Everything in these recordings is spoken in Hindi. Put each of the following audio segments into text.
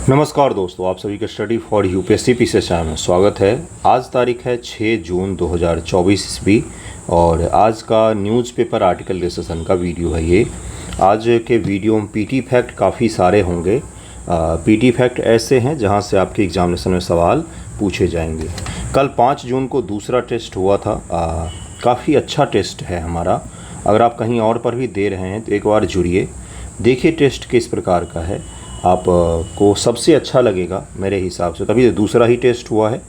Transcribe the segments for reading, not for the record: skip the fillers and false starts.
नमस्कार दोस्तों, आप सभी का study for UPSC P session में स्वागत है। आज तारीख है 6 जून 2024 ईस्वी और आज का न्यूज़पेपर आर्टिकल डिस्कशन का वीडियो है ये। आज के वीडियो में पीटी फैक्ट काफ़ी सारे होंगे। पीटी फैक्ट ऐसे हैं जहां से आपके एग्जामिनेशन में सवाल पूछे जाएंगे। कल 5 जून को दूसरा टेस्ट हुआ था। काफ़ी अच्छा टेस्ट है हमारा। अगर आप कहीं और पर भी दे रहे हैं तो एक बार जुड़िए, देखिए टेस्ट किस प्रकार का है, आपको सबसे अच्छा लगेगा मेरे हिसाब से। तभी दूसरा ही टेस्ट हुआ है।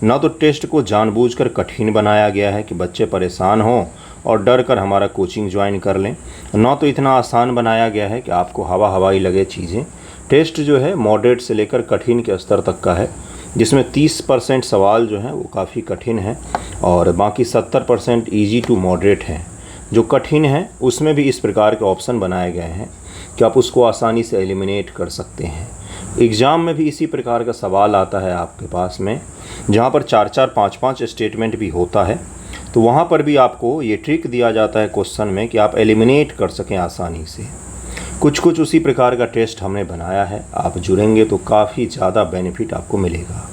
ना तो टेस्ट को जानबूझकर कठिन बनाया गया है कि बच्चे परेशान हों और डर कर हमारा कोचिंग ज्वाइन कर लें, ना तो इतना आसान बनाया गया है कि आपको हवाई लगे चीज़ें। टेस्ट जो है मॉडरेट से लेकर कठिन के स्तर तक का है, जिसमें 30% सवाल जो हैं वो काफ़ी कठिन हैं और बाकी 70% ईजी टू मॉडरेट हैं। जो कठिन है उसमें भी इस प्रकार के ऑप्शन बनाए गए हैं कि आप उसको आसानी से एलिमिनेट कर सकते हैं। एग्ज़ाम में भी इसी प्रकार का सवाल आता है आपके पास में, जहाँ पर 4-4, 5-5 स्टेटमेंट भी होता है, तो वहाँ पर भी आपको ये ट्रिक दिया जाता है क्वेश्चन में कि आप एलिमिनेट कर सकें आसानी से। कुछ उसी प्रकार का टेस्ट हमने बनाया है। आप जुड़ेंगे तो काफ़ी ज़्यादा बेनिफिट आपको मिलेगा।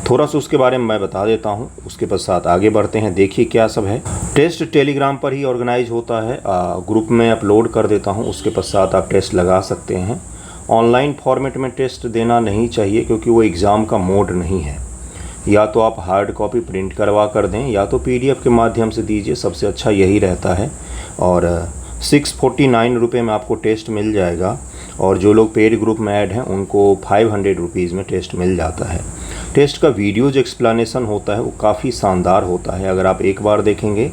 थोड़ा सा उसके बारे में मैं बता देता हूँ, उसके पश्चात आगे बढ़ते हैं। देखिए क्या सब है। टेस्ट टेलीग्राम पर ही ऑर्गेनाइज होता है, ग्रुप में अपलोड कर देता हूँ, उसके पश्चात आप टेस्ट लगा सकते हैं। ऑनलाइन फॉर्मेट में टेस्ट देना नहीं चाहिए क्योंकि वो एग्ज़ाम का मोड नहीं है। या तो आप हार्ड कॉपी प्रिंट करवा कर दें या तो PDF के माध्यम से दीजिए, सबसे अच्छा यही रहता है। और 649 रुपये में आपको टेस्ट मिल जाएगा और जो लोग पेड ग्रुप में ऐड हैं उनको 500 रुपीज़ में टेस्ट मिल जाता है। टेस्ट का वीडियो जो एक्सप्लेनेशन होता है वो काफ़ी शानदार होता है। अगर आप एक बार देखेंगे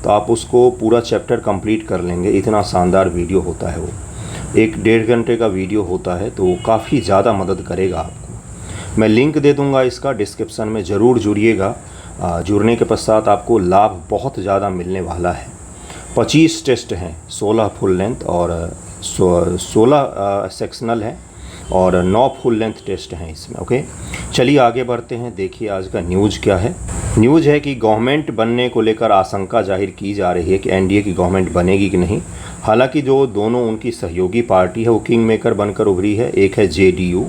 तो आप उसको पूरा चैप्टर कंप्लीट कर लेंगे, इतना शानदार वीडियो होता है वो। 1-1.5 घंटे का वीडियो होता है, तो वो काफ़ी ज़्यादा मदद करेगा आपको। मैं लिंक दे दूंगा इसका डिस्क्रिप्शन में, ज़रूर जुड़िएगा। जुड़ने के पश्चात आपको लाभ बहुत ज़्यादा मिलने वाला है। 25 टेस्ट हैं, 16 फुल लेंथ और 16 सेक्शनल हैं और 9 फुल लेंथ टेस्ट हैं इसमें। ओके, चलिए आगे बढ़ते हैं। देखिए आज का न्यूज़ क्या है। न्यूज़ है कि गवर्नमेंट बनने को लेकर आशंका जाहिर की जा रही है कि NDA की गवर्नमेंट बनेगी कि नहीं। हालांकि जो दोनों उनकी सहयोगी पार्टी है वो किंग मेकर बनकर उभरी है। एक है JDU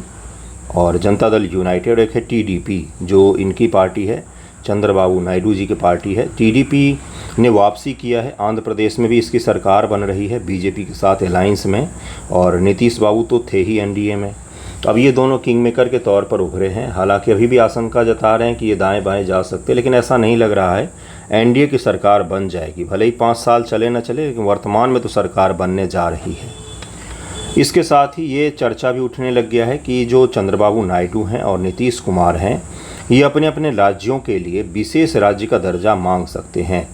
और जनता दल यूनाइटेड, एक है TDP जो इनकी पार्टी है, चंद्रबाबू नायडू जी की पार्टी है। TDP ने वापसी किया है। आंध्र प्रदेश में भी इसकी सरकार बन रही है BJP के साथ अलायंस में, और नीतीश बाबू तो थे ही NDA में। अब ये दोनों किंग मेकर के तौर पर उभरे हैं। हालांकि अभी भी आशंका जता रहे हैं कि ये दाएं बाएं जा सकते, लेकिन ऐसा नहीं लग रहा है। NDA की सरकार बन जाएगी, भले ही 5 साल चले न चले, लेकिन वर्तमान में तो सरकार बनने जा रही है। इसके साथ ही ये चर्चा भी उठने लग गया है कि जो चंद्रबाबू नायडू हैं और नीतीश कुमार हैं, ये अपने अपने राज्यों के लिए विशेष राज्य का दर्जा मांग सकते हैं।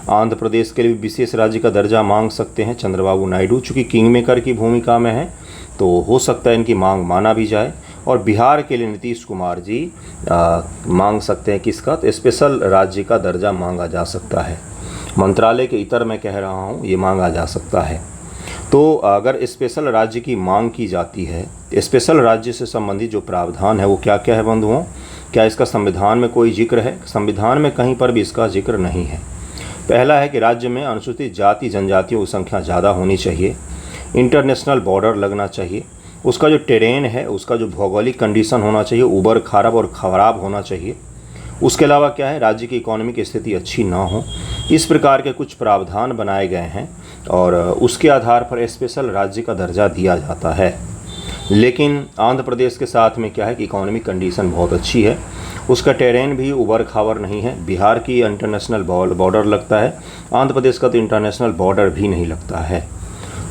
आंध्र प्रदेश के लिए भी विशेष राज्य का दर्जा मांग सकते हैं चंद्रबाबू नायडू, चूँकि किंग मेकर की भूमिका में है तो हो सकता है इनकी मांग माना भी जाए। और बिहार के लिए नीतीश कुमार जी मांग सकते हैं किसका, तो स्पेशल राज्य का दर्जा मांगा जा सकता है। मंत्रालय के इतर मैं कह रहा हूँ, ये मांगा जा सकता है। तो अगर स्पेशल राज्य की मांग की जाती है, स्पेशल राज्य से संबंधित जो प्रावधान है वो क्या क्या है बंधुओं, क्या इसका संविधान में कोई जिक्र है? संविधान में कहीं पर भी इसका जिक्र नहीं है। पहला है कि राज्य में अनुसूचित जाति जनजातियों की संख्या ज़्यादा होनी चाहिए, इंटरनेशनल बॉर्डर लगना चाहिए, उसका जो टेरेन है, उसका जो भौगोलिक कंडीशन होना चाहिए उबड़ खाबड़ और ख़राब होना चाहिए। उसके अलावा क्या है, राज्य की इकोनॉमिक स्थिति अच्छी ना हो। इस प्रकार के कुछ प्रावधान बनाए गए हैं और उसके आधार पर स्पेशल राज्य का दर्जा दिया जाता है। लेकिन आंध्र प्रदेश के साथ में क्या है कि इकोनॉमिक कंडीशन बहुत अच्छी है, उसका टेरेन भी उबड़ खाबड़ नहीं है। बिहार की इंटरनेशनल बॉर्डर लगता है, आंध्र प्रदेश का तो इंटरनेशनल बॉर्डर भी नहीं लगता है।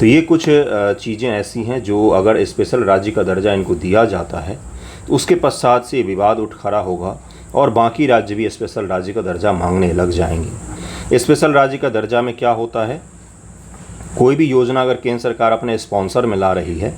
तो ये कुछ चीज़ें ऐसी हैं जो अगर स्पेशल राज्य का दर्जा इनको दिया जाता है तो उसके पश्चात से विवाद उठ खड़ा होगा और बाकी राज्य भी स्पेशल राज्य का दर्जा मांगने लग जाएंगे। स्पेशल राज्य का दर्जा में क्या होता है, कोई भी योजना अगर केंद्र सरकार अपने स्पॉन्सर में ला रही है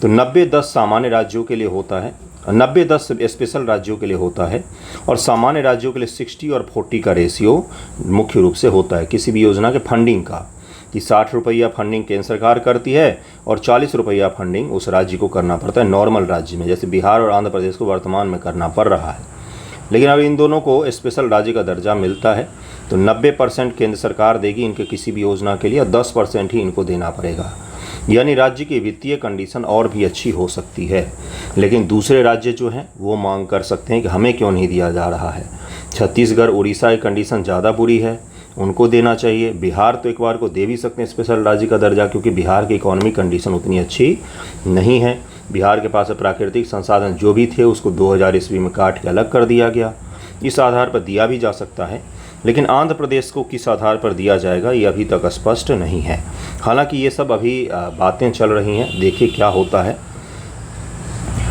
तो 90-10 सामान्य राज्यों के लिए होता है, 90-10 स्पेशल राज्यों के लिए होता है और सामान्य राज्यों के लिए 60 और 40 का रेशियो मुख्य रूप से होता है किसी भी योजना के फंडिंग का, कि 60 रुपया फंडिंग केंद्र सरकार करती है और 40 रुपया फंडिंग उस राज्य को करना पड़ता है नॉर्मल राज्य में, जैसे बिहार और आंध्र प्रदेश को वर्तमान में करना पड़ रहा है। लेकिन अगर इन दोनों को स्पेशल राज्य का दर्जा मिलता है तो 90% केंद्र सरकार देगी इनके किसी भी योजना के लिए और 10% ही इनको देना पड़ेगा। यानी राज्य की वित्तीय कंडीशन और भी अच्छी हो सकती है। लेकिन दूसरे राज्य जो हैं वो मांग कर सकते हैं कि हमें क्यों नहीं दिया जा रहा है। छत्तीसगढ़, उड़ीसा की कंडीशन ज़्यादा बुरी है, उनको देना चाहिए। बिहार तो एक बार को दे भी सकते हैं स्पेशल राज्य का दर्जा, क्योंकि बिहार की इकोनॉमिक कंडीशन उतनी अच्छी नहीं है। बिहार के पास प्राकृतिक संसाधन जो भी थे उसको 2000 ईस्वी में काट के अलग कर दिया गया, इस आधार पर दिया भी जा सकता है। लेकिन आंध्र प्रदेश को किस आधार पर दिया जाएगा ये अभी तक स्पष्ट नहीं है। हालांकि ये सब अभी बातें चल रही हैं, देखिए क्या होता है।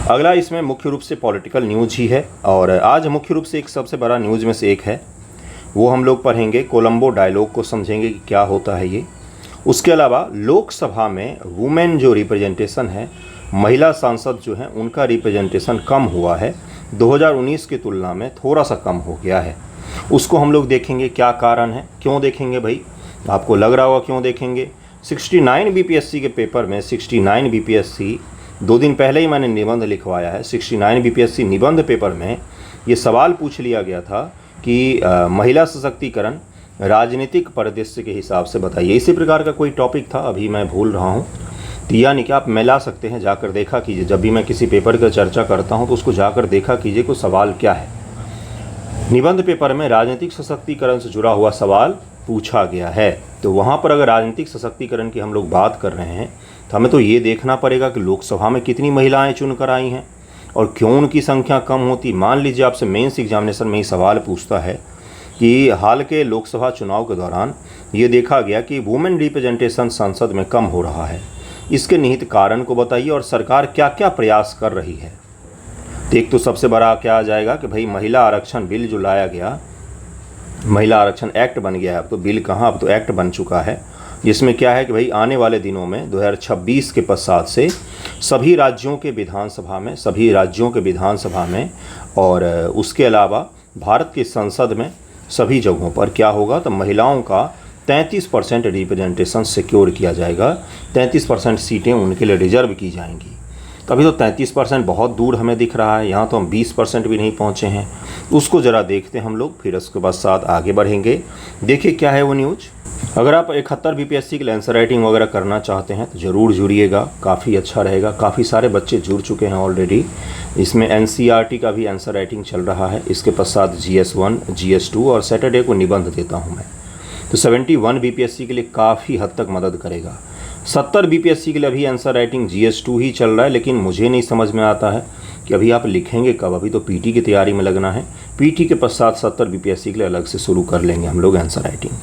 अगला इसमें मुख्य रूप से पॉलिटिकल न्यूज़ ही है, और आज मुख्य रूप से एक सबसे बड़ा न्यूज़ में से एक है, वो हम लोग पढ़ेंगे। कोलंबो डायलॉग को समझेंगे कि क्या होता है ये। उसके अलावा लोकसभा में वुमेन जो रिप्रेजेंटेशन है, महिला सांसद जो हैं उनका रिप्रेजेंटेशन कम हुआ है, 2019 की तुलना में थोड़ा सा कम हो गया है। उसको हम लोग देखेंगे क्या कारण है, क्यों देखेंगे भाई, आपको लग रहा होगा क्यों देखेंगे। 69 बीपीएससी के पेपर में 69 बीपीएससी 2 दिन पहले ही मैंने निबंध लिखवाया है। 69 बीपीएससी निबंध पेपर में ये सवाल पूछ लिया गया था कि महिला सशक्तिकरण राजनीतिक परिदृश्य के हिसाब से बताइए। इसी प्रकार का कोई टॉपिक था, अभी मैं भूल रहा हूँ। तो यानी कि आप मिला सकते हैं, जाकर देखा कीजिए। जब भी मैं किसी पेपर की चर्चा करता हूँ तो उसको जाकर देखा कीजिए कोई सवाल क्या है। निबंध पेपर में राजनीतिक सशक्तिकरण से जुड़ा हुआ सवाल पूछा गया है, तो वहाँ पर अगर राजनीतिक सशक्तिकरण की हम लोग बात कर रहे हैं तो हमें तो ये देखना पड़ेगा कि लोकसभा में कितनी महिलाएं चुनकर आई हैं और क्यों उनकी संख्या कम होती। मान लीजिए आपसे मेंस एग्जामिनेशन में ही सवाल पूछता है कि हाल के लोकसभा चुनाव के दौरान ये देखा गया कि वुमेन रिप्रेजेंटेशन संसद में कम हो रहा है, इसके निहित कारण को बताइए और सरकार क्या क्या प्रयास कर रही है। तो एक तो सबसे बड़ा क्या आ जाएगा कि भाई महिला आरक्षण बिल जो लाया गया, महिला आरक्षण एक्ट बन गया है। अब तो बिल कहाँ, अब तो एक्ट बन चुका है, जिसमें क्या है कि भाई आने वाले दिनों में 2026 के पश्चात से सभी राज्यों के विधानसभा में और उसके अलावा भारत की संसद में सभी जगहों पर क्या होगा, तो महिलाओं का 33% रिप्रेजेंटेशन सिक्योर किया जाएगा। 33% सीटें उनके लिए रिजर्व की जाएंगी। कभी तो 33% बहुत दूर हमें दिख रहा है, यहाँ तो हम 20% भी नहीं पहुँचे हैं। उसको ज़रा देखते हैं हम लोग, फिर उसके बाद साथ आगे बढ़ेंगे। देखिए क्या है वो न्यूज़। अगर आप 71 बीपीएससी के लिए आंसर राइटिंग वगैरह करना चाहते हैं तो ज़रूर जुड़िएगा, काफ़ी अच्छा रहेगा। काफ़ी सारे बच्चे जुड़ चुके हैं ऑलरेडी। इसमें एनसीईआरटी का भी आंसर राइटिंग चल रहा है, इसके पश्चात GS1, GS2 और सैटरडे को निबंध देता हूँ मैं। तो 71 बीपीएससी के लिए काफ़ी हद तक मदद करेगा। 70 बीपीएससी के लिए अभी आंसर राइटिंग GS2 ही चल रहा है, लेकिन मुझे नहीं समझ में आता है कि अभी आप लिखेंगे कब। अभी तो पीटी की तैयारी में लगना है, पीटी के पश्चात 70 बीपीएससी के लिए अलग से शुरू कर लेंगे हम लोग आंसर राइटिंग।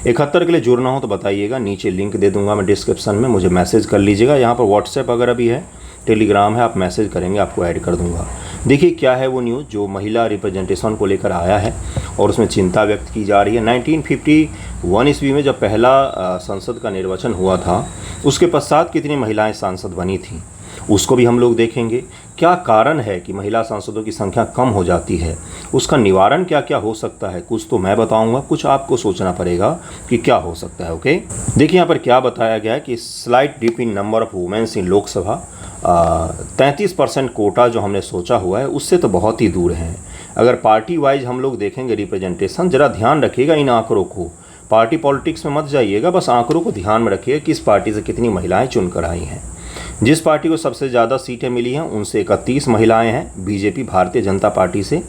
71 के लिए जुड़ना हो तो बताइएगा, नीचे लिंक दे दूंगा मैं डिस्क्रिप्शन में, मुझे मैसेज कर लीजिएगा। यहाँ पर व्हाट्सएप वगैरह भी है, टेलीग्राम है, आप मैसेज करेंगे आपको ऐड कर दूंगा। देखिए क्या है वो न्यूज़ जो महिला रिप्रेजेंटेशन को लेकर आया है और उसमें चिंता व्यक्त की जा रही है। 1951 ईस्वी में जब पहला संसद का निर्वाचन हुआ था, उसके पश्चात कितनी महिलाएं सांसद बनी थीं, उसको भी हम लोग देखेंगे। क्या कारण है कि महिला सांसदों की संख्या कम हो जाती है, उसका निवारण क्या क्या हो सकता है। कुछ तो मैं बताऊंगा, कुछ आपको सोचना पड़ेगा कि क्या हो सकता है। ओके, देखिए यहाँ पर क्या बताया गया है कि slight dip in number of womens in Lok Sabha. 33% quota जो हमने सोचा हुआ है उससे तो बहुत ही दूर हैं। अगर पार्टी वाइज हम लोग देखेंगे रिप्रेजेंटेशन, ज़रा ध्यान रखिएगा इन आंकड़ों को, पार्टी पॉलिटिक्स में मत जाइएगा, बस आंकड़ों को ध्यान में रखिएगा किस पार्टी से कितनी महिलाएं चुनकर आई हैं। जिस पार्टी को सबसे ज़्यादा सीटें मिली हैं उनसे 31 महिलाएं हैं, बीजेपी भारतीय जनता पार्टी से।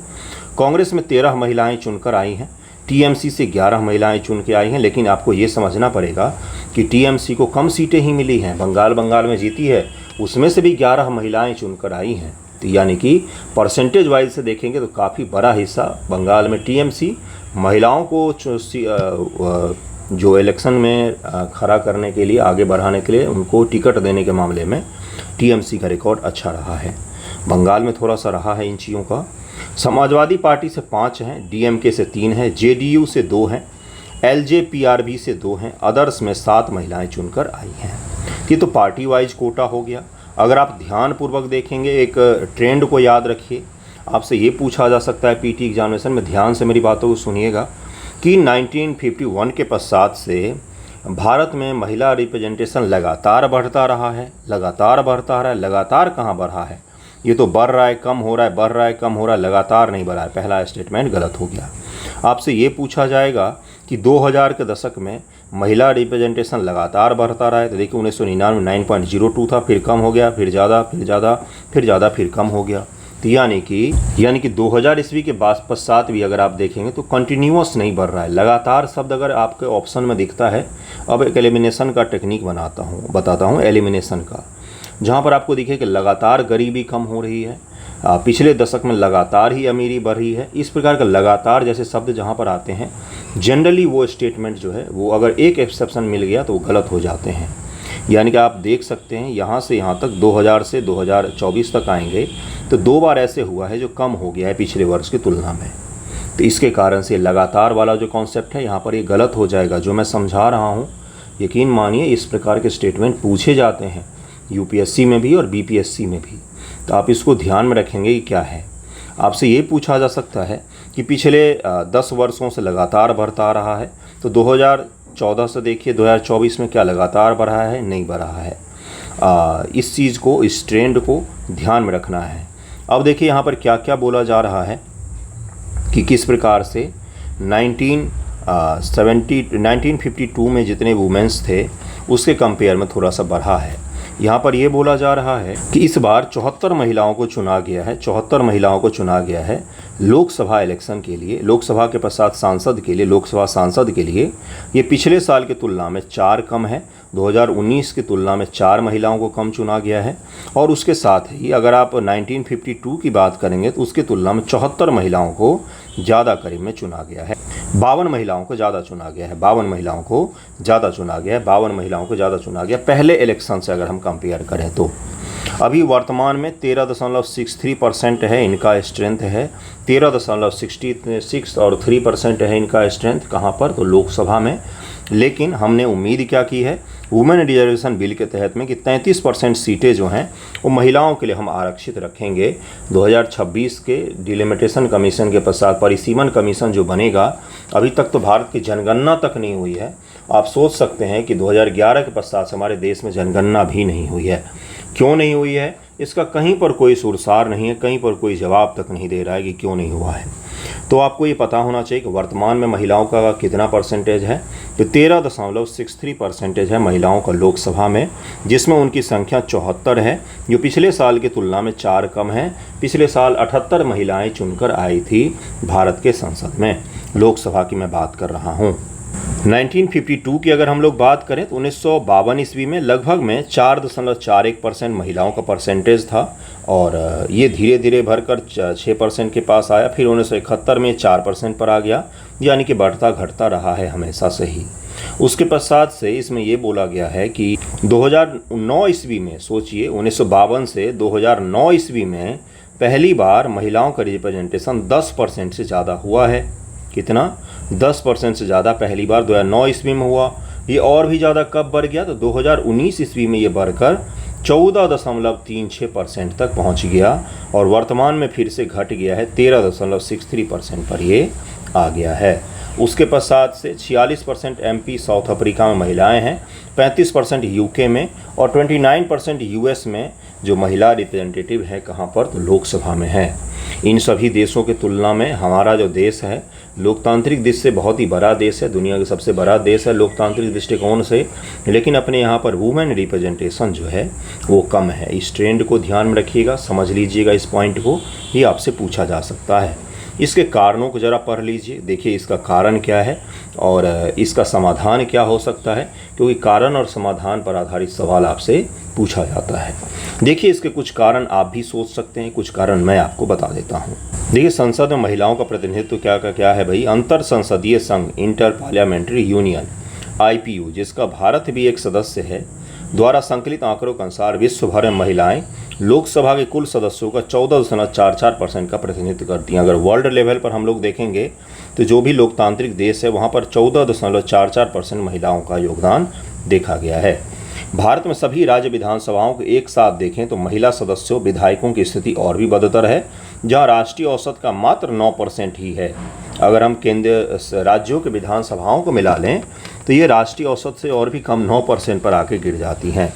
कांग्रेस में 13 महिलाएं चुनकर आई हैं, टीएमसी से 11 महिलाएं चुन के आई हैं। लेकिन आपको ये समझना पड़ेगा कि टीएमसी को कम सीटें ही मिली हैं, बंगाल में जीती है, उसमें से भी 11 महिलाएं चुनकर आई हैं। तो यानी कि परसेंटेज वाइज से देखेंगे तो काफ़ी बड़ा हिस्सा बंगाल में टीएमसी महिलाओं को जो इलेक्शन में खड़ा करने के लिए, आगे बढ़ाने के लिए उनको टिकट देने के मामले में टीएमसी का रिकॉर्ड अच्छा रहा है। बंगाल में थोड़ा सा रहा है इन चीज़ों का। समाजवादी पार्टी से 5 हैं, डीएमके से 3 हैं, जेडीयू से 2 हैं, एलजेपीआरबी से 2 हैं, अदर्स में 7 महिलाएं चुनकर आई हैं। ये तो पार्टी वाइज कोटा हो गया। अगर आप ध्यानपूर्वक देखेंगे, एक ट्रेंड को याद रखिए। आपसे ये पूछा जा सकता है पीटी एग्जामिनेशन में, ध्यान से मेरी बातों को सुनिएगा, कि 1951 के पश्चात से भारत में महिला रिप्रेजेंटेशन लगातार बढ़ता रहा है, लगातार कहाँ बढ़ा है, ये तो बढ़ रहा है, कम हो रहा है, बढ़ रहा है, कम हो रहा है, लगातार नहीं बढ़ा है। पहला स्टेटमेंट गलत हो गया। आपसे ये पूछा जाएगा कि 2000 के दशक में महिला रिप्रेजेंटेशन लगातार बढ़ता रहा है। तो देखिए 1999 में 9.02 था, फिर कम हो गया, फिर ज़्यादा, फिर ज़्यादा, फिर ज़्यादा, फिर कम हो गया। तो यानी कि 2000 ईस्वी के पश्चात भी अगर आप देखेंगे तो कंटिन्यूअस नहीं बढ़ रहा है, लगातार शब्द अगर आपके ऑप्शन में दिखता है। अब एक एलिमिनेशन का टेक्निक बताता हूँ एलिमिनेशन का, जहाँ पर आपको दिखे कि लगातार गरीबी कम हो रही है, पिछले दशक में लगातार ही अमीरी बढ़ रही है। इस प्रकार का लगातार जैसे शब्द जहाँ पर आते हैं, जनरली वो स्टेटमेंट जो है वो अगर एक एक्सेप्शन मिल गया तो वो गलत हो जाते हैं। यानी कि आप देख सकते हैं यहाँ से यहाँ तक 2000 से 2024 तक आएंगे तो 2 बार ऐसे हुआ है जो कम हो गया है पिछले वर्ष की तुलना में। तो इसके कारण से लगातार वाला जो कॉन्सेप्ट है यहाँ पर ये गलत हो जाएगा जो मैं समझा रहा हूँ। यकीन मानिए इस प्रकार के स्टेटमेंट पूछे जाते हैं यूपीएससी में भी और बीपीएससी में भी, तो आप इसको ध्यान में रखेंगे कि क्या है। आपसे ये पूछा जा सकता है कि पिछले 10 वर्षों से लगातार बढ़ता रहा है, तो 2014 से देखिए 2024 में क्या लगातार बढ़ा है? नहीं बढ़ा है। इस चीज़ को, इस ट्रेंड को ध्यान में रखना है। अब देखिए यहाँ पर क्या क्या बोला जा रहा है कि किस प्रकार से 1952 में जितने वुमेंस थे उसके कंपेयर में थोड़ा सा बढ़ा है। यहाँ पर ये बोला जा रहा है कि इस बार 74 महिलाओं को चुना गया है, 74 महिलाओं को चुना गया है लोकसभा इलेक्शन के लिए, लोकसभा के पश्चात सांसद के लिए, लोकसभा सांसद के लिए। ये पिछले साल की तुलना में 4 कम है, 2019 की तुलना में 4 महिलाओं को कम चुना गया है। और उसके साथ ही अगर आप 1952 की बात करेंगे तो उसकी तुलना में 74 महिलाओं को ज़्यादा करीब में चुना गया है, 52 महिलाओं को ज़्यादा चुना गया है, 52 महिलाओं को ज़्यादा चुना गया है, 52 महिलाओं को ज़्यादा चुना गया पहले इलेक्शन से अगर हम कंपेयर करें तो। अभी वर्तमान में 13.63% है इनका स्ट्रेंथ है, 13.66 और 3% है इनका स्ट्रेंथ। कहाँ पर? तो लोकसभा में। लेकिन हमने उम्मीद क्या की है वुमेन रिजर्वेशन बिल के तहत में कि 33% सीटें जो हैं वो महिलाओं के लिए हम आरक्षित रखेंगे। 2026 के डिलिमिटेशन कमीशन के पश्चात परिसीमन कमीशन जो बनेगा, अभी तक तो भारत की जनगणना तक नहीं हुई है। आप सोच सकते हैं कि 2011 के पश्चात से हमारे देश में जनगणना भी नहीं हुई है। क्यों नहीं हुई है इसका कहीं पर कोई सुरसार नहीं है, कहीं पर कोई जवाब तक नहीं दे रहा है कि क्यों नहीं हुआ है। तो आपको ये पता होना चाहिए कि वर्तमान में महिलाओं का कितना परसेंटेज है, तो 13.63% है महिलाओं का लोकसभा में, जिसमें उनकी संख्या 74 है जो पिछले साल की तुलना में 4 कम है। पिछले साल 78 महिलाएं चुनकर आई थी भारत के संसद में, लोकसभा की मैं बात कर रहा हूँ। 1952 की अगर हम लोग बात करें तो 1952 ईस्वी में लगभग में 4.41% महिलाओं का परसेंटेज था और ये धीरे धीरे भरकर 6% के पास आया। फिर 1971 में 4% पर आ गया, यानी कि बढ़ता घटता रहा है हमेशा से ही। उसके पश्चात से इसमें ये बोला गया है कि 2009 ईस्वी में, सोचिए 1952 से 2009 ईस्वी में पहली बार महिलाओं का रिप्रेजेंटेशन 10% से ज़्यादा हुआ है। कितना? 10% से ज़्यादा पहली बार 2009 ईस्वी में हुआ। ये और भी ज़्यादा कब बढ़ गया? तो 2019 ईस्वी में ये बढ़कर 14.36% तक पहुंच गया और वर्तमान में फिर से घट गया है, 13.63% पर ये आ गया है। उसके पश्चात से 46% एमपी साउथ अफ्रीका में महिलाएं हैं, 35% यूके में और 29% यूएस में जो महिला रिप्रेजेंटेटिव है। कहाँ पर? तो लोकसभा में है। इन सभी देशों की तुलना में हमारा जो देश है लोकतांत्रिक दृष्टि से बहुत ही बड़ा देश है, दुनिया का सबसे बड़ा देश है लोकतांत्रिक दृष्टिकोण से, लेकिन अपने यहाँ पर वुमेन रिप्रेजेंटेशन जो है वो कम है। इस ट्रेंड को ध्यान में रखिएगा, समझ लीजिएगा इस पॉइंट को, ये आपसे पूछा जा सकता है। इसके कारणों को ज़रा पढ़ लीजिए, देखिए इसका कारण क्या है और इसका समाधान क्या हो सकता है, क्योंकि कारण और समाधान पर आधारित सवाल आपसे पूछा जाता है। देखिए इसके कुछ कारण आप भी सोच सकते हैं, कुछ कारण मैं आपको बता देता हूँ। देखिए संसद में महिलाओं का प्रतिनिधित्व क्या है भाई? अंतर संसदीय संघ, इंटर पार्लियामेंट्री यूनियन, IPU, जिसका भारत भी एक सदस्य है, द्वारा संकलित आंकड़ों के अनुसार विश्व भर में महिलाएं लोकसभा के कुल सदस्यों का 14.44% का प्रतिनिधित्व करती हैं। अगर वर्ल्ड लेवल पर हम लोग देखेंगे तो जो भी लोकतांत्रिक देश है वहाँ पर 14.44% महिलाओं का योगदान देखा गया है। भारत में सभी राज्य विधानसभाओं को एक साथ देखें तो महिला सदस्यों विधायकों की स्थिति और भी बदतर है, जहाँ राष्ट्रीय औसत का मात्र 9% ही है। अगर हम केंद्रीय राज्यों के विधानसभाओं को मिला लें तो ये राष्ट्रीय औसत से और भी कम 9% पर आके गिर जाती हैं।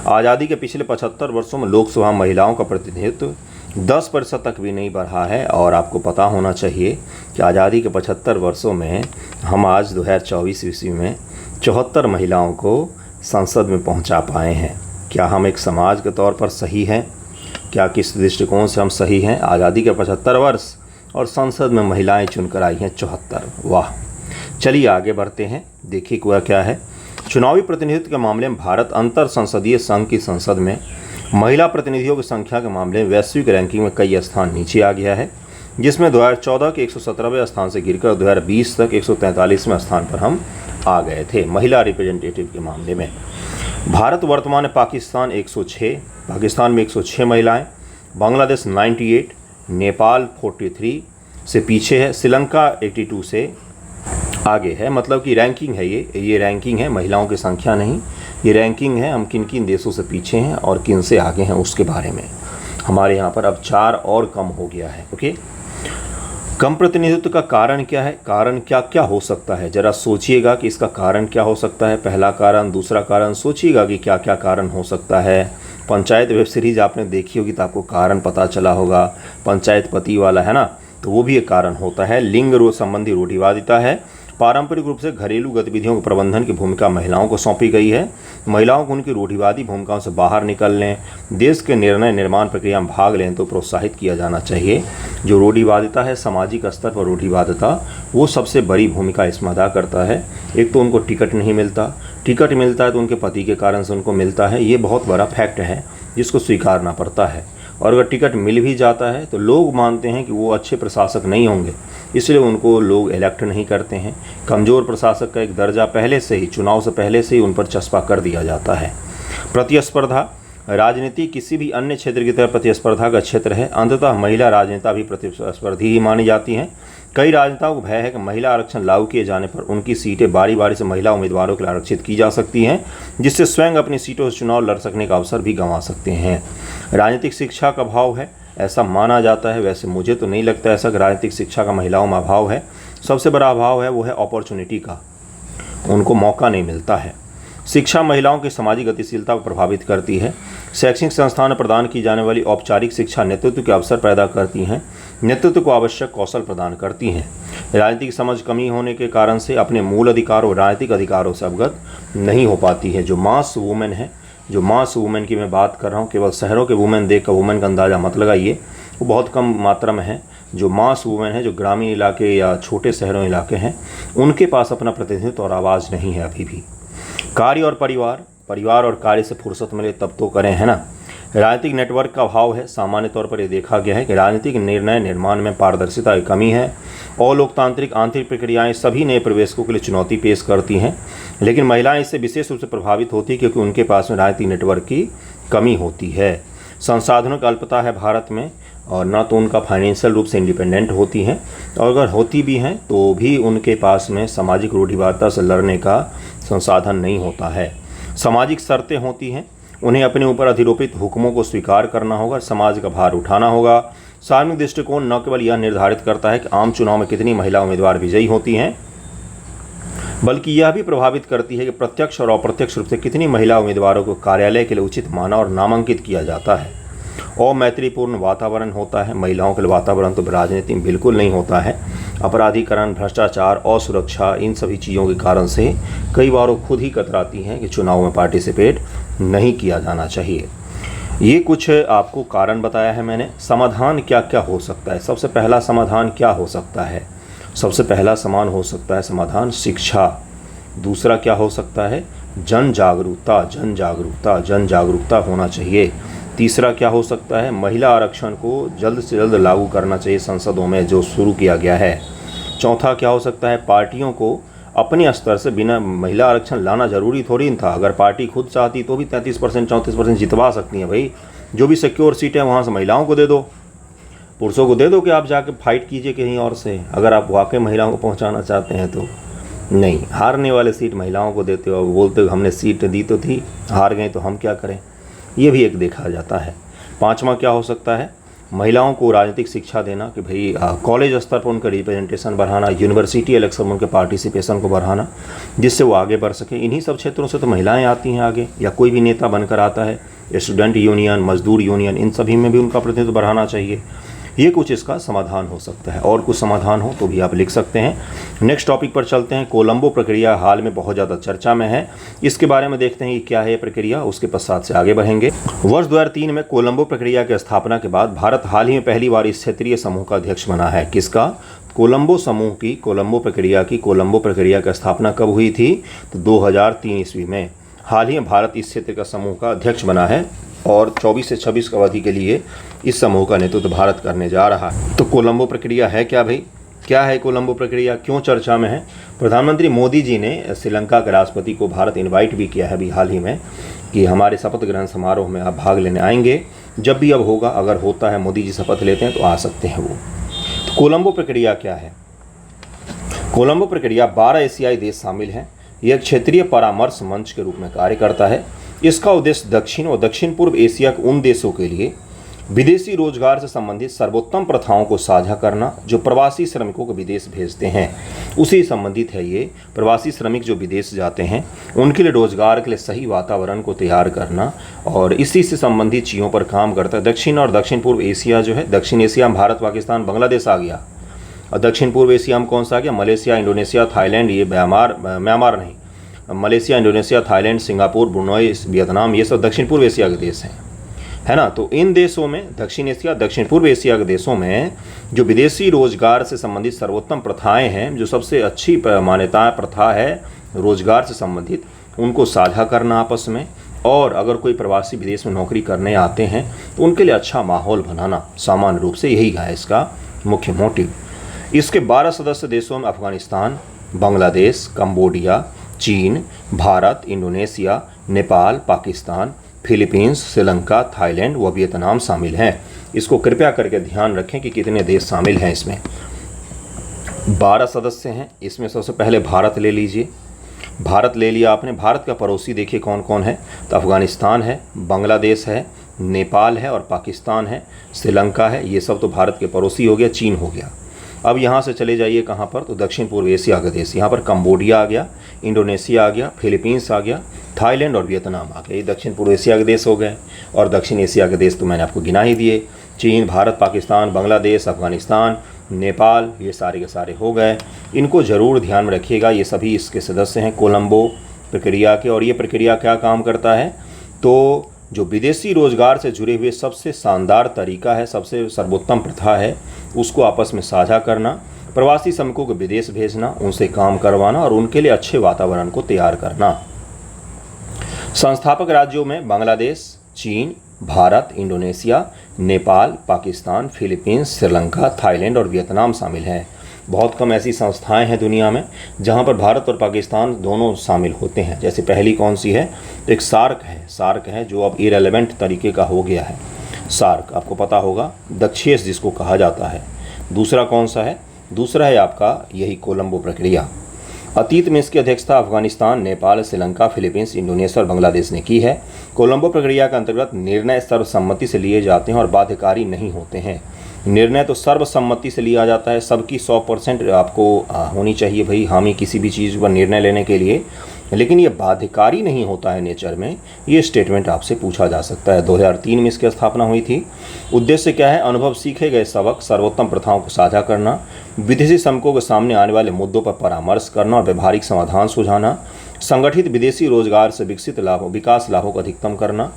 आज़ादी के पिछले 75 वर्षों में लोकसभा महिलाओं का प्रतिनिधित्व 10% तक भी नहीं बढ़ा है। और आपको पता होना चाहिए कि आज़ादी के 75 वर्षों में हम आज 2024 ईस्वी में 74 महिलाओं को संसद में पहुंचा पाए हैं। क्या हम एक समाज के तौर पर सही हैं? क्या किस दृष्टिकोण से हम सही हैं? आज़ादी के 75 वर्ष और संसद में महिलाएं चुनकर आई हैं 74। वाह! चलिए आगे बढ़ते हैं, देखिए वह क्या है। चुनावी प्रतिनिधित्व के मामले में भारत अंतर संसदीय संघ की संसद में महिला प्रतिनिधियों की संख्या के मामले में वैश्विक रैंकिंग में कई स्थान नीचे आ गया है, जिसमें 2014 के 117वें स्थान से गिरकर 2020 तक 143वें स्थान पर हम आ गए थे महिला रिप्रेजेंटेटिव के मामले में। भारत वर्तमान में पाकिस्तान में 106 महिलाएं, बांग्लादेश 98, नेपाल 43 से पीछे है, श्रीलंका 82 से आगे है। मतलब कि रैंकिंग है, ये रैंकिंग है, महिलाओं की संख्या नहीं, ये रैंकिंग है। हम किन किन देशों से पीछे हैं और किन से आगे हैं उसके बारे में। हमारे यहाँ पर अब 4 और कम हो गया है। ओके, कम प्रतिनिधित्व का कारण क्या है? कारण क्या क्या हो सकता है? ज़रा सोचिएगा कि इसका कारण क्या हो सकता है। पहला कारण, दूसरा कारण, सोचिएगा कि क्या क्या कारण हो सकता है। पंचायत वेब सीरीज़ आपने देखी होगी तो आपको कारण पता चला होगा। पंचायत पति वाला है ना, तो वो भी एक कारण होता है। लिंग संबंधी रूढ़िवादिता है। पारंपरिक रूप से घरेलू गतिविधियों के प्रबंधन की भूमिका महिलाओं को सौंपी गई है। महिलाओं को उनकी रूढ़िवादी भूमिकाओं से बाहर निकलने, देश के निर्णय निर्माण प्रक्रिया में भाग लें तो प्रोत्साहित किया जाना चाहिए। जो रूढ़िवादिता है, सामाजिक स्तर पर रूढ़िवादिता, वो सबसे बड़ी भूमिका इसमें अदा करता है। एक तो उनको टिकट नहीं मिलता, टिकट मिलता है तो उनके पति के कारण से उनको मिलता है। ये बहुत बड़ा फैक्ट है जिसको स्वीकारना पड़ता है। और अगर टिकट मिल भी जाता है तो लोग मानते हैं कि वो अच्छे प्रशासक नहीं होंगे, इसलिए उनको लोग इलेक्ट नहीं करते हैं। कमज़ोर प्रशासक का एक दर्जा पहले से ही, चुनाव से पहले से ही उन पर चस्पा कर दिया जाता है। प्रतिस्पर्धा, राजनीति किसी भी अन्य क्षेत्र की तरह प्रतिस्पर्धा का क्षेत्र है। अंततः महिला राजनेता भी प्रतिस्पर्धी ही मानी जाती हैं। कई राजनेताओं को भय है कि महिला आरक्षण लागू किए जाने पर उनकी सीटें बारी बारी से महिला उम्मीदवारों के लिए आरक्षित की जा सकती हैं, जिससे स्वयं अपनी सीटों से चुनाव लड़ सकने का अवसर भी गंवा सकते हैं। राजनीतिक शिक्षा का अभाव है, ऐसा माना जाता है। वैसे मुझे तो नहीं लगता ऐसा कि राजनीतिक शिक्षा का महिलाओं में अभाव है। सबसे बड़ा अभाव है वो है अपॉर्चुनिटी का, उनको मौका नहीं मिलता है। शिक्षा महिलाओं की सामाजिक गतिशीलता को प्रभावित करती है। शैक्षणिक संस्थान में प्रदान की जाने वाली औपचारिक शिक्षा नेतृत्व के अवसर पैदा करती हैं, नेतृत्व को आवश्यक कौशल प्रदान करती हैं। राजनीतिक समझ कमी होने के कारण से अपने मूल अधिकारों, राजनीतिक अधिकारों से अवगत नहीं हो पाती है। जो मास वुमेन है, जो मास वुमेन की मैं बात कर रहा हूँ, केवल शहरों के वुमेन देखकर वुमेन का अंदाज़ा मत लगाइए, वो बहुत कम मात्रा में है। जो मास वुमेन है, जो ग्रामीण इलाके या छोटे शहरों इलाके हैं, उनके पास अपना प्रतिनिधित्व और आवाज़ नहीं है अभी भी। कार्य और परिवार और कार्य से फुर्सत मिले तब तो करें, है ना। राजनीतिक नेटवर्क का अभाव है। सामान्य तौर पर यह देखा गया है कि राजनीतिक निर्णय निर्माण में पारदर्शिता की कमी है और लोकतांत्रिक आंतरिक प्रक्रियाएं सभी नए प्रवेशकों के लिए चुनौती पेश करती हैं, लेकिन महिलाएं इससे विशेष रूप से प्रभावित होती है क्योंकि उनके पास में राजनीतिक नेटवर्क की कमी होती है। संसाधनों की अल्पता है भारत में, और ना तो उनका फाइनेंशियल रूप से इंडिपेंडेंट होती हैं, और अगर होती भी हैं तो भी उनके पास में सामाजिक रूढ़िवादिता से लड़ने का संसाधन नहीं होता है। सामाजिक शर्तें होती हैं, उन्हें अपने ऊपर अधिरोपित हुक्मों को स्वीकार करना होगा, समाज का भार उठाना होगा। सार्वजनिक दृष्टिकोण न केवल यह निर्धारित करता है कि आम चुनाव में कितनी महिला उम्मीदवार विजयी होती हैं, बल्कि यह भी प्रभावित करती है कि प्रत्यक्ष और अप्रत्यक्ष रूप से कितनी महिला उम्मीदवारों को कार्यालय के लिए उचित माना और नामांकित किया जाता है। और मैत्रीपूर्ण वातावरण होता है। महिलाओं के लिए वातावरण तो राजनीति में बिल्कुल नहीं होता है। अपराधीकरण, भ्रष्टाचार, असुरक्षा, इन सभी चीज़ों के कारण से कई बार वो खुद ही कतराती हैं कि चुनाव में पार्टिसिपेट नहीं किया जाना चाहिए। ये कुछ आपको कारण बताया है मैंने। समाधान क्या क्या हो सकता है? सबसे पहला समाधान क्या हो सकता है? सबसे पहला समान हो सकता है समाधान शिक्षा। दूसरा क्या हो सकता है? जन जागरूकता होना चाहिए। तीसरा क्या हो सकता है? महिला आरक्षण को जल्द से जल्द लागू करना चाहिए संसदों में, जो शुरू किया गया है। चौथा क्या हो सकता है? पार्टियों को अपने स्तर से बिना महिला आरक्षण लाना जरूरी थोड़ी था। अगर पार्टी खुद चाहती तो भी 33% 34% जितवा सकती हैं भाई। जो भी सिक्योर सीट है वहाँ से महिलाओं को दे दो, पुरुषों को दे दो कि आप जाके फाइट कीजिए कहीं और से, अगर आप वाकई महिलाओं को पहुँचाना चाहते हैं तो। नहीं, हारने वाले सीट महिलाओं को देते हो, बोलते हो हमने सीट दी तो थी, हार गए तो हम क्या करें। ये भी एक देखा जाता है। पांचवा क्या हो सकता है? महिलाओं को राजनीतिक शिक्षा देना कि भाई कॉलेज स्तर पर उनका रिप्रेजेंटेशन बढ़ाना, यूनिवर्सिटी इलेक्शन में उनके पार्टिसिपेशन को बढ़ाना, जिससे वो आगे बढ़ सके। इन्हीं सब क्षेत्रों से तो महिलाएं आती हैं आगे, या कोई भी नेता बनकर आता है स्टूडेंट यूनियन, मजदूर यूनियन, इन सभी में भी उनका प्रतिनिधित्व बढ़ाना चाहिए। ये कुछ इसका समाधान हो सकता है। और कुछ समाधान हो तो भी आप लिख सकते हैं। नेक्स्ट टॉपिक पर चलते हैं। कोलंबो प्रक्रिया हाल में बहुत ज़्यादा चर्चा में है, इसके बारे में देखते हैं कि क्या है ये प्रक्रिया, उसके पश्चात से आगे बढ़ेंगे। वर्ष 2003 में कोलंबो प्रक्रिया की स्थापना के बाद भारत हाल ही में पहली बार इस क्षेत्रीय समूह का अध्यक्ष बना है। किसका? कोलंबो समूह की, कोलंबो प्रक्रिया की। कोलंबो प्रक्रिया की स्थापना कब हुई थी? तो 2003 ईस्वी में। हाल ही में भारत इस क्षेत्र का समूह का अध्यक्ष बना है और 24 से 26 की अवधि के लिए इस समूह का नेतृत्व भारत करने जा रहा है। तो कोलंबो प्रक्रिया है क्या भाई? क्या है कोलंबो प्रक्रिया, क्यों चर्चा में है? प्रधानमंत्री मोदी जी ने श्रीलंका के राष्ट्रपति को भारत इनवाइट भी किया है अभी हाल ही में कि हमारे शपथ ग्रहण समारोह में आप भाग लेने आएंगे। जब भी अब होगा, अगर होता है, मोदी जी शपथ लेते हैं तो आ सकते हैं वो। तो कोलंबो प्रक्रिया क्या है? कोलंबो प्रक्रिया 12 एशियाई देश शामिल हैं। यह एक क्षेत्रीय परामर्श मंच के रूप में कार्य करता है। इसका उद्देश्य दक्षिण और दक्षिण पूर्व एशिया के उन देशों के लिए विदेशी रोजगार से संबंधित सर्वोत्तम प्रथाओं को साझा करना जो प्रवासी श्रमिकों को विदेश भेजते हैं, उसी संबंधित है ये। प्रवासी श्रमिक जो विदेश जाते हैं उनके लिए रोजगार के लिए सही वातावरण को तैयार करना और इसी से संबंधित चीज़ों पर काम करता है। दक्षिण और दक्षिण पूर्व एशिया जो है, दक्षिण एशिया में भारत, पाकिस्तान, बांग्लादेश आ गया। और दक्षिण पूर्व एशिया में कौन सा आ गया? मलेशिया, इंडोनेशिया, थाईलैंड, ये म्यांमार नहीं, Malaysia, Indonesia, Thailand, Singapore, Brunei, Vietnam, ये सब दक्षिण पूर्व एशिया के देश हैं, है ना। तो इन देशों में, दक्षिण एशिया, दक्षिण पूर्व एशिया के देशों में जो विदेशी रोजगार से संबंधित सर्वोत्तम प्रथाएं हैं, जो सबसे अच्छी मान्यता प्रथा है रोजगार से संबंधित, उनको साझा करना आपस में। और अगर कोई प्रवासी विदेश में नौकरी करने आते हैं तो उनके लिए अच्छा माहौल बनाना, सामान्य रूप से यही है इसका मुख्य मोटिव। इसके 12 सदस्य देशों में अफगानिस्तान, बांग्लादेश, कंबोडिया, चीन, Bharat, Indonesia, Nepal, Pakistan, Philippines, Sri Lanka, Thailand व वियतनाम शामिल हैं। इसको कृपया करके ध्यान रखें कि कितने देश शामिल हैं इसमें। 12 सदस्य हैं। इसमें सबसे पहले भारत ले लीजिए। भारत ले लिया आपने। भारत का पड़ोसी देखिए कौन कौन है, तो अफगानिस्तान है, बांग्लादेश है, नेपाल है और पाकिस्तान है, श्रीलंका है। ये सब तो भारत के पड़ोसी हो गया, चीन हो गया। अब यहाँ से चले जाइए कहाँ पर, तो दक्षिण पूर्व एशिया का देश। यहाँ पर कंबोडिया आ गया, इंडोनेशिया आ गया, फिलीपींस आ गया, थाईलैंड और वियतनाम आ गया। ये दक्षिण पूर्व एशिया के देश हो गए। और दक्षिण एशिया के देश तो मैंने आपको गिना ही दिए, चीन, भारत, पाकिस्तान, बांग्लादेश, अफगानिस्तान, नेपाल, ये सारे के सारे हो गए। इनको ज़रूर ध्यान में रखिएगा, ये सभी इसके सदस्य हैं कोलंबो प्रक्रिया के। और ये प्रक्रिया क्या काम करता है, तो जो विदेशी रोजगार से जुड़े हुए सबसे शानदार तरीका है, सबसे सर्वोत्तम प्रथा है, उसको आपस में साझा करना, प्रवासी श्रमिकों को विदेश भेजना, उनसे काम करवाना और उनके लिए अच्छे वातावरण को तैयार करना। संस्थापक राज्यों में बांग्लादेश, चीन, Bharat, Indonesia, Nepal, Pakistan, Philippines, Sri Lanka, Thailand और वियतनाम शामिल हैं। बहुत कम ऐसी संस्थाएं हैं दुनिया में जहां पर भारत और पाकिस्तान दोनों शामिल होते हैं। जैसे पहली कौन सी है, तो एक सार्क है जो अब इरेलेवेंट तरीके का हो गया है। सार्क आपको पता होगा, दक्षेश जिसको कहा जाता है। दूसरा कौन सा है, दूसरा है आपका यही कोलंबो प्रक्रिया। अतीत में इसकी अध्यक्षता अफगानिस्तान, नेपाल, श्रीलंका, फिलीपींस, इंडोनेशिया और बांग्लादेश ने की है। कोलंबो प्रक्रिया के अंतर्गत निर्णय सर्वसम्मति से लिए जाते हैं और बाध्यकारी नहीं होते हैं। निर्णय तो सर्वसम्मति से लिया जाता है, सबकी 100% आपको होनी चाहिए भाई हामी किसी भी चीज़ पर निर्णय लेने के लिए, लेकिन ये बाध्यकारी नहीं होता है नेचर में। ये स्टेटमेंट आपसे पूछा जा सकता है। 2003 में इसकी स्थापना हुई थी। उद्देश्य क्या है, अनुभव, सीखे गए सबक, सर्वोत्तम प्रथाओं को साझा करना, विदेशी श्रमिकों के सामने आने वाले मुद्दों पर परामर्श करना और व्यवहारिक समाधान सुझाना, संगठित विदेशी रोजगार से विकसित लाभों, विकास लाभों को अधिकतम करना,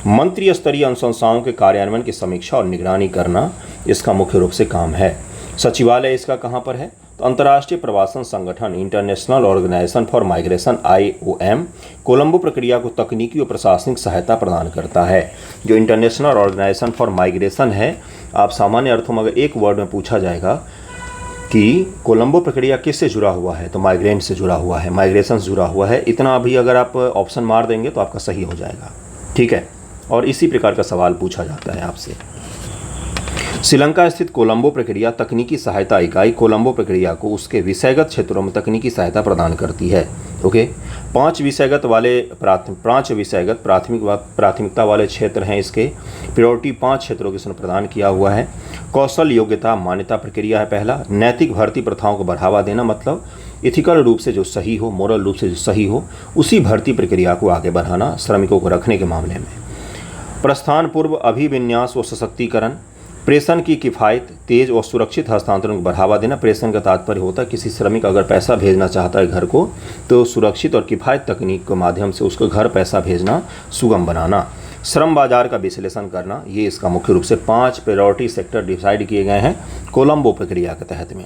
मंत्री स्तरीय अनुशंसाओं के कार्यान्वयन की समीक्षा और निगरानी करना, इसका मुख्य रूप से काम है। सचिवालय इसका कहाँ पर है, तो अंतर्राष्ट्रीय प्रवासन संगठन international organization for migration IOM Colombo प्रक्रिया को तकनीकी और प्रशासनिक सहायता प्रदान करता है। जो इंटरनेशनल ऑर्गेनाइजेशन फॉर माइग्रेशन है, आप सामान्य अर्थों में अगर एक वर्ड में पूछा जाएगा कि कोलंबो प्रक्रिया किससे जुड़ा हुआ है, तो माइग्रेंट से जुड़ा हुआ है, माइग्रेशन से जुड़ा हुआ है। इतना अभी अगर आप ऑप्शन मार देंगे तो आपका सही हो जाएगा, ठीक है। और इसी प्रकार का सवाल पूछा जाता है आपसे। श्रीलंका स्थित कोलंबो प्रक्रिया तकनीकी सहायता इकाई कोलंबो प्रक्रिया को उसके विषयगत क्षेत्रों में तकनीकी सहायता प्रदान करती है। ओके, 5 विषयगत प्राथमिकता वाले क्षेत्र हैं इसके। प्रायोरिटी 5 क्षेत्रों के इसमें प्रदान किया हुआ है। कौशल, योग्यता, मान्यता प्रक्रिया है पहला। नैतिक भर्ती प्रथाओं को बढ़ावा देना, मतलब इथिकल रूप से जो सही हो, मोरल रूप से जो सही हो, उसी भर्ती प्रक्रिया को आगे बढ़ाना श्रमिकों को रखने के मामले में। प्रस्थान पूर्व अभिविन्यास व सशक्तिकरण, प्रेषण की किफ़ायत, तेज और सुरक्षित हस्तांतरण को बढ़ावा देना। प्रेषण का तात्पर्य होता है किसी श्रमिक अगर पैसा भेजना चाहता है घर को तो सुरक्षित और किफ़ायत तकनीक के माध्यम से उसको घर पैसा भेजना सुगम बनाना। श्रम बाजार का विश्लेषण करना, ये इसका मुख्य रूप से 5 प्रायोरिटी सेक्टर डिसाइड किए गए हैं कोलंबो प्रक्रिया के तहत में।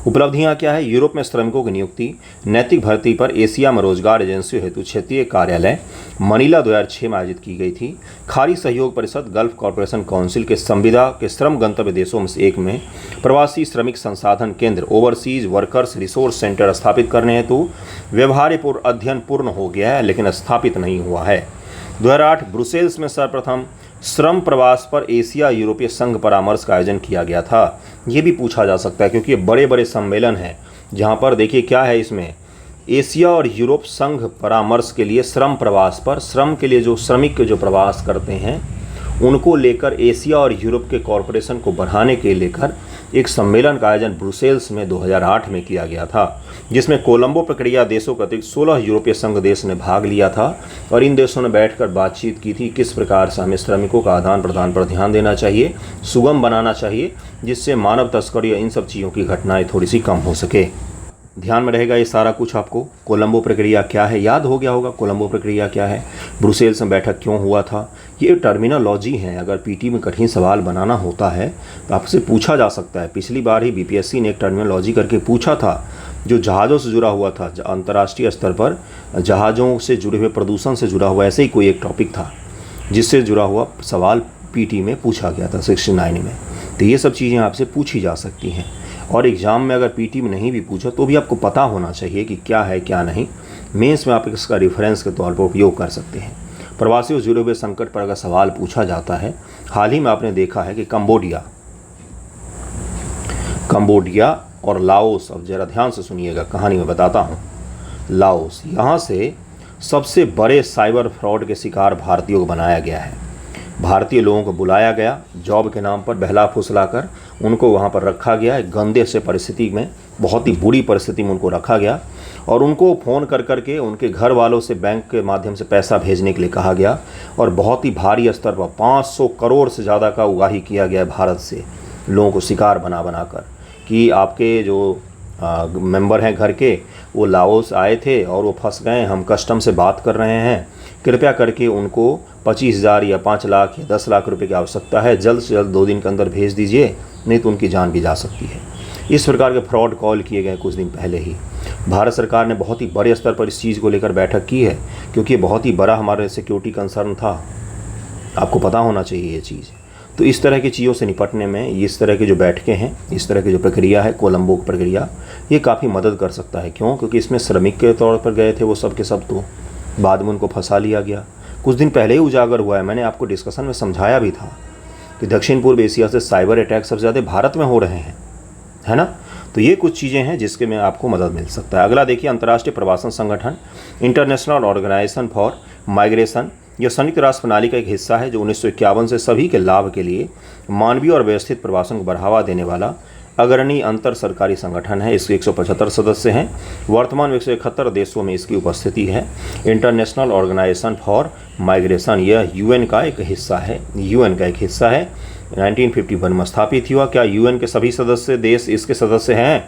उपलब्धियां क्या है? यूरोप में श्रमिकों की नियुक्ति, नैतिक भर्ती पर एशिया में रोजगार एजेंसियों हेतु क्षेत्रीय कार्यालय मनीला 2006 में आयोजित की गई थी। खाड़ी सहयोग परिषद गल्फ कॉरपोरेशन काउंसिल के संविदा के श्रम गंतव्य देशों में से एक में प्रवासी श्रमिक संसाधन केंद्र ओवरसीज वर्कर्स रिसोर्स सेंटर स्थापित करने हेतु व्यवहार्य अध्ययन पूर्ण हो गया है लेकिन स्थापित नहीं हुआ है। 2008 ब्रुसेल्स में सर्वप्रथम श्रम प्रवास पर एशिया यूरोपीय संघ परामर्श का आयोजन किया गया था। ये भी पूछा जा सकता है क्योंकि ये बड़े बड़े सम्मेलन हैं जहाँ पर देखिए क्या है, इसमें एशिया और यूरोप संघ परामर्श के लिए श्रम प्रवास पर, श्रम के लिए जो श्रमिक जो प्रवास करते हैं उनको लेकर एशिया और यूरोप के कॉरपोरेशन को बढ़ाने के लेकर एक सम्मेलन का आयोजन ब्रुसेल्स में 2008 में किया गया था, जिसमें कोलंबो प्रक्रिया देशों के अतिरिक्त 16 यूरोपीय संघ देश ने भाग लिया था और इन देशों ने बैठकर बातचीत की थी किस प्रकार से हमें श्रमिकों का आदान प्रदान पर ध्यान देना चाहिए, सुगम बनाना चाहिए, जिससे मानव तस्करी या इन सब चीज़ों की घटनाएं थोड़ी सी कम हो सके। ध्यान में रहेगा ये सारा कुछ आपको। कोलंबो प्रक्रिया क्या है याद हो गया होगा। कोलंबो प्रक्रिया क्या है, ब्रुसेल्स में बैठक क्यों हुआ था, ये टर्मिनोलॉजी है। अगर पीटी में कठिन सवाल बनाना होता है तो आपसे पूछा जा सकता है। पिछली बार ही बीपीएससी ने एक टर्मिनोलॉजी करके पूछा था जो जहाज़ों से जुड़ा हुआ था, अंतर्राष्ट्रीय स्तर पर जहाज़ों से जुड़े हुए प्रदूषण से जुड़ा हुआ ऐसे ही कोई एक टॉपिक था जिससे जुड़ा हुआ सवाल पीटी में पूछा गया था 69 में। तो ये सब चीज़ें आपसे पूछी जा सकती हैं और एग्ज़ाम में अगर पीटी में नहीं भी पूछा तो भी आपको पता होना चाहिए कि क्या है क्या नहीं। मेंस में आप इसका रेफरेंस के तौर पर उपयोग कर सकते हैं। प्रवासियों से जुड़े हुए संकट पर अगर सवाल पूछा जाता है, हाल ही में आपने देखा है कि कंबोडिया और लाओस, अब ज़रा ध्यान से सुनिएगा, कहानी में बताता हूँ। लाओस, यहाँ से सबसे बड़े साइबर फ्रॉड के शिकार भारतीयों को बनाया गया है। भारतीय लोगों को बुलाया गया, जॉब के नाम पर बहला फुसला कर उनको वहाँ पर रखा गया, एक गंदे से परिस्थिति में, बहुत ही बुरी परिस्थिति में उनको रखा गया और उनको फ़ोन कर करके उनके घर वालों से बैंक के माध्यम से पैसा भेजने के लिए कहा गया और बहुत ही भारी स्तर पर 500 करोड़ से ज़्यादा का उगाही किया गया भारत से लोगों को शिकार बना बना कर कि आपके जो मेंबर हैं घर के वो लाओस आए थे और वो फंस गए, हम कस्टम से बात कर रहे हैं, कृपया करके उनको 25,000 या 5 लाख या 10 लाख रुपए की आवश्यकता है, जल्द से जल्द 2 दिन के अंदर भेज दीजिए, नहीं तो उनकी जान भी जा सकती है। इस प्रकार के फ्रॉड कॉल किए गए कुछ दिन पहले ही। भारत सरकार ने बहुत ही बड़े स्तर पर इस चीज़ को लेकर बैठक की है क्योंकि ये बहुत ही बड़ा हमारे सिक्योरिटी कंसर्न था, आपको पता होना चाहिए ये चीज़। तो इस तरह की चीज़ों से निपटने में इस तरह की जो बैठकें हैं, इस तरह की जो प्रक्रिया है कोलंबो प्रक्रिया, ये काफ़ी मदद कर सकता है। क्यों? क्योंकि इसमें श्रमिक के तौर पर गए थे वो सब के सब, तो बाद में उनको फंसा लिया गया। कुछ दिन पहले ही उजागर हुआ है, मैंने आपको डिस्कशन में समझाया भी था कि दक्षिण पूर्व एशिया से साइबर अटैक सबसे ज़्यादा भारत में हो रहे हैं, है ना। तो ये कुछ चीज़ें हैं जिसके में आपको मदद मिल सकता है। अगला देखिए, अंतर्राष्ट्रीय प्रवासन संगठन इंटरनेशनल ऑर्गेनाइजेशन फॉर माइग्रेशन, यह संयुक्त राष्ट्र प्रणाली का एक हिस्सा है जो 1951 से सभी के लाभ के लिए मानवीय और व्यवस्थित प्रवासन को बढ़ावा देने वाला अग्रणी अंतर सरकारी संगठन है। इसके 175 सदस्य हैं। वर्तमान में 171 देशों में इसकी उपस्थिति है। इंटरनेशनल ऑर्गेनाइजेशन फॉर माइग्रेशन यह यूएन का एक हिस्सा है। 1951 में स्थापित हुआ। क्या यूएन के सभी सदस्य देश इसके सदस्य हैं?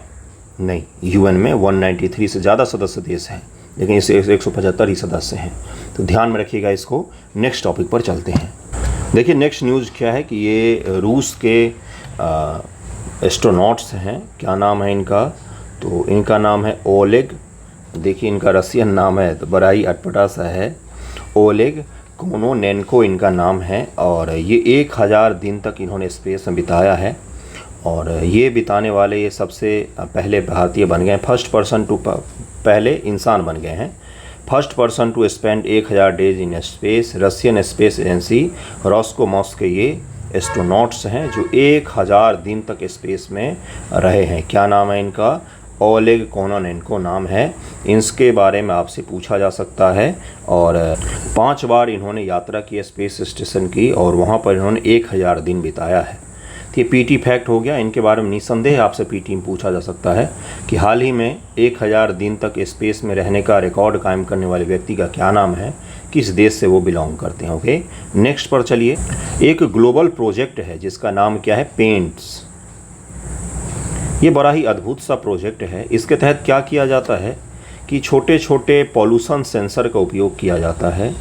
नहीं, यूएन में 193 से ज़्यादा सदस्य देश हैं, लेकिन इसे 175 ही सदस्य हैं। तो ध्यान में रखिएगा इसको। नेक्स्ट टॉपिक पर चलते हैं। देखिए नेक्स्ट न्यूज़ क्या है कि ये रूस के एस्ट्रोनॉट्स हैं। क्या नाम है इनका? तो इनका नाम है ओलेग। देखिए इनका रसियन नाम है तो बड़ा ही अटपटा सा है, ओलेग कोनोनेंको इनका नाम है और ये 1000 दिन तक इन्होंने स्पेस में बिताया है और ये बिताने वाले ये सबसे पहले भारतीय बन गए, फर्स्ट पर्सन टू, पहले इंसान बन गए हैं, first person to spend 1000 days in space. Russian space agency Roscosmos के ये एस्ट्रोनॉट्स हैं जो 1000 दिन तक स्पेस में रहे हैं। क्या नाम है इनका? ओलेग कोनोनेंको नाम है। इसके बारे में आपसे पूछा जा सकता है और 5 बार इन्होंने यात्रा की स्पेस स्टेशन की और वहाँ पर इन्होंने 1000 दिन बिताया है। तो ये पीटी फैक्ट हो गया। इनके बारे में निस्संदेह आपसे पीटी में पूछा जा सकता है कि हाल ही में 1000 दिन तक स्पेस में रहने का रिकॉर्ड कायम करने वाले व्यक्ति का क्या नाम है? किस देश से वो बिलोंग करते हैं। ओके, नेक्स्ट पर चलिए। एक ग्लोबल प्रोजेक्ट है जिसका नाम क्या है, पेंट्स। ये बड़ा ही अद्भुत सा प्रोजेक्ट है। इसके तहत क्या किया जाता है कि छोटे छोटे पॉल्यूशन सेंसर का उपयोग किया जाता है।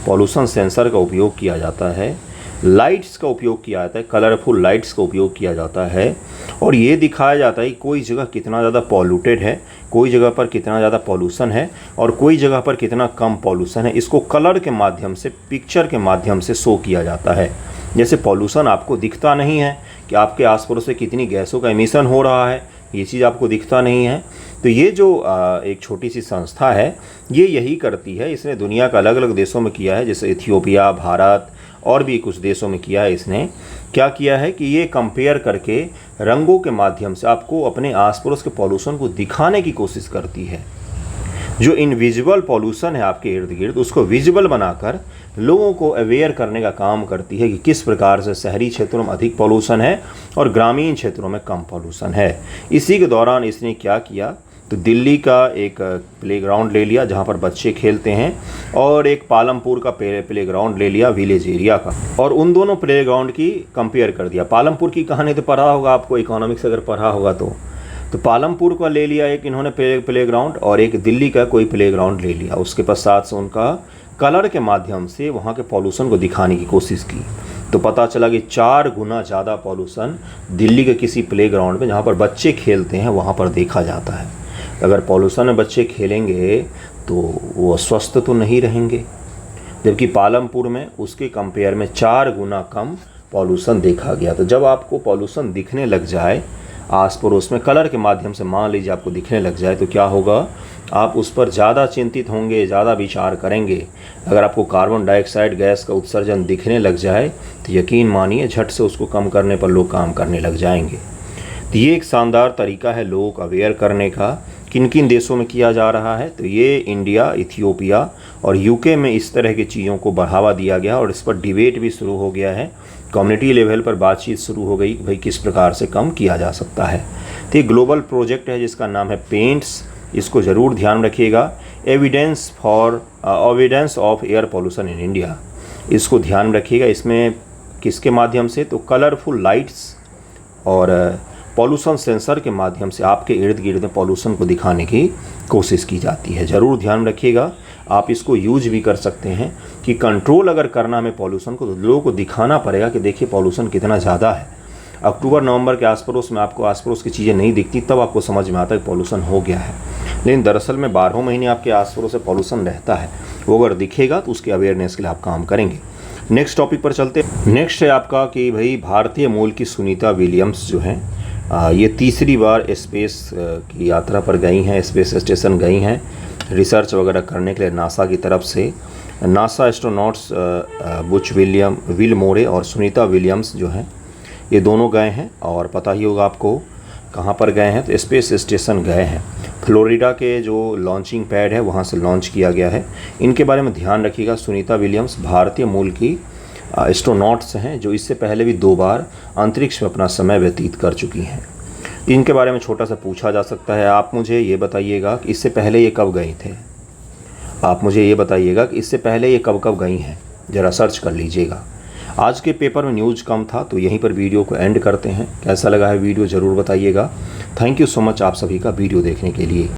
पॉल्यूशन सेंसर का उपयोग किया जाता है, लाइट्स का उपयोग किया जाता है, कलरफुल लाइट्स का उपयोग किया जाता है, और ये दिखाया जाता है कि कोई जगह कितना ज़्यादा पॉल्यूटेड है, कोई जगह पर कितना ज़्यादा पॉल्यूशन है और कोई जगह पर कितना कम पॉल्यूशन है। इसको कलर के माध्यम से, पिक्चर के माध्यम से शो किया जाता है। जैसे पॉल्यूशन आपको दिखता नहीं है कि आपके आस पड़ोस से कितनी गैसों का एमिशन हो रहा है, ये चीज़ आपको दिखता नहीं है। तो ये जो एक छोटी सी संस्था है ये यही करती है। इसने दुनिया का अलग अलग देशों में किया है, जैसे इथियोपिया, भारत और भी कुछ देशों में किया है। इसने क्या किया है कि ये कंपेयर करके रंगों के माध्यम से आपको अपने आस पड़ोस के पॉल्यूशन को दिखाने की कोशिश करती है। जो इनविजिबल पॉल्यूशन है आपके इर्द गिर्द, उसको विजिबल बनाकर लोगों को अवेयर करने का काम करती है कि किस प्रकार से शहरी क्षेत्रों में अधिक पॉल्यूशन है और ग्रामीण क्षेत्रों में कम पॉल्यूशन है। इसी के दौरान इसने क्या किया, तो दिल्ली का एक प्लेग्राउंड ले लिया जहाँ पर बच्चे खेलते हैं, और एक पालमपुर का प्लेग्राउंड ले लिया विलेज एरिया का, और उन दोनों प्लेग्राउंड की कंपेयर कर दिया। पालमपुर की कहानी तो पढ़ा होगा आपको, इकोनॉमिक्स अगर पढ़ा होगा तो पालमपुर का ले लिया एक इन्होंने प्लेग्राउंड, और एक दिल्ली का कोई प्लेग्राउंड ले लिया। उसके पश्चात से उनका कलर के माध्यम से वहाँ के पॉल्यूशन को दिखाने की कोशिश की, तो पता चला कि 4 गुना ज़्यादा पॉल्यूशन दिल्ली के किसी प्लेग्राउंड में जहाँ पर बच्चे खेलते हैं वहाँ पर देखा जाता है। अगर पॉल्यूशन में बच्चे खेलेंगे तो वो स्वस्थ तो नहीं रहेंगे, जबकि पालमपुर में उसके कंपेयर में 4 गुना कम पॉल्यूशन देखा गया। तो जब आपको पॉल्यूशन दिखने लग जाए आस पड़ोस में कलर के माध्यम से, मान लीजिए आपको दिखने लग जाए, तो क्या होगा, आप उस पर ज़्यादा चिंतित होंगे, ज़्यादा विचार करेंगे। अगर आपको कार्बन डाइऑक्साइड गैस का उत्सर्जन दिखने लग जाए तो यकीन मानिए झट से उसको कम करने पर लोग काम करने लग जाएंगे। तो ये एक शानदार तरीका है लोगों को अवेयर करने का। किन किन देशों में किया जा रहा है, तो ये इंडिया, इथियोपिया और यूके में इस तरह की चीज़ों को बढ़ावा दिया गया और इस पर डिबेट भी शुरू हो गया है। कम्युनिटी लेवल पर बातचीत शुरू हो गई, भाई किस प्रकार से कम किया जा सकता है। तो ये ग्लोबल प्रोजेक्ट है जिसका नाम है पेंट्स, इसको ज़रूर ध्यान रखिएगा। Evidence of air pollution in India, इसको ध्यान रखिएगा। इसमें किसके माध्यम से, तो कलरफुल लाइट्स और पॉल्यूशन सेंसर के माध्यम से आपके इर्द गिर्द में पॉल्यूशन को दिखाने की कोशिश की जाती है। ज़रूर ध्यान रखिएगा। आप इसको यूज भी कर सकते हैं कि कंट्रोल अगर करना हमें पॉल्यूशन को, तो लोगों को दिखाना पड़ेगा कि देखिए पॉल्यूशन कितना ज़्यादा है। अक्टूबर नवंबर के आस पड़ोस में आपको आस पड़ोस की चीज़ें नहीं दिखती, तब आपको समझ में आता है कि पॉल्यूशन हो गया है। लेकिन दरअसल में 12 महीने आपके आस पड़ोस से पॉल्यूशन रहता है। वो अगर दिखेगा तो उसके अवेयरनेस के लिए आप काम करेंगे। नेक्स्ट टॉपिक पर चलते। नेक्स्ट है आपका कि भाई भारतीय मूल की सुनीता विलियम्स जो हैं, ये तीसरी बार स्पेस की यात्रा पर गई हैं, स्पेस स्टेशन गई हैं रिसर्च वगैरह करने के लिए नासा की तरफ से। नासा एस्ट्रोनॉट्स बुच विलमोरे और सुनीता विलियम्स जो हैं, ये दोनों गए हैं, और पता ही होगा आपको कहाँ पर गए हैं, तो स्पेस स्टेशन गए हैं। फ्लोरिडा के जो लॉन्चिंग पैड है वहाँ से लॉन्च किया गया है। इनके बारे में ध्यान रखिएगा। सुनीता विलियम्स भारतीय मूल की एस्ट्रोनॉट्स हैं जो इससे पहले भी 2 बार अंतरिक्ष में अपना समय व्यतीत कर चुकी हैं। इनके बारे में छोटा सा पूछा जा सकता है। आप मुझे ये बताइएगा कि इससे पहले ये कब गई थे, आप मुझे ये बताइएगा कि इससे पहले ये कब कब गई हैं, ज़रा सर्च कर लीजिएगा। आज के पेपर में न्यूज़ कम था तो यहीं पर वीडियो को एंड करते हैं। कैसा लगा है वीडियो ज़रूर बताइएगा। थैंक यू सो मच आप सभी का वीडियो देखने के लिए।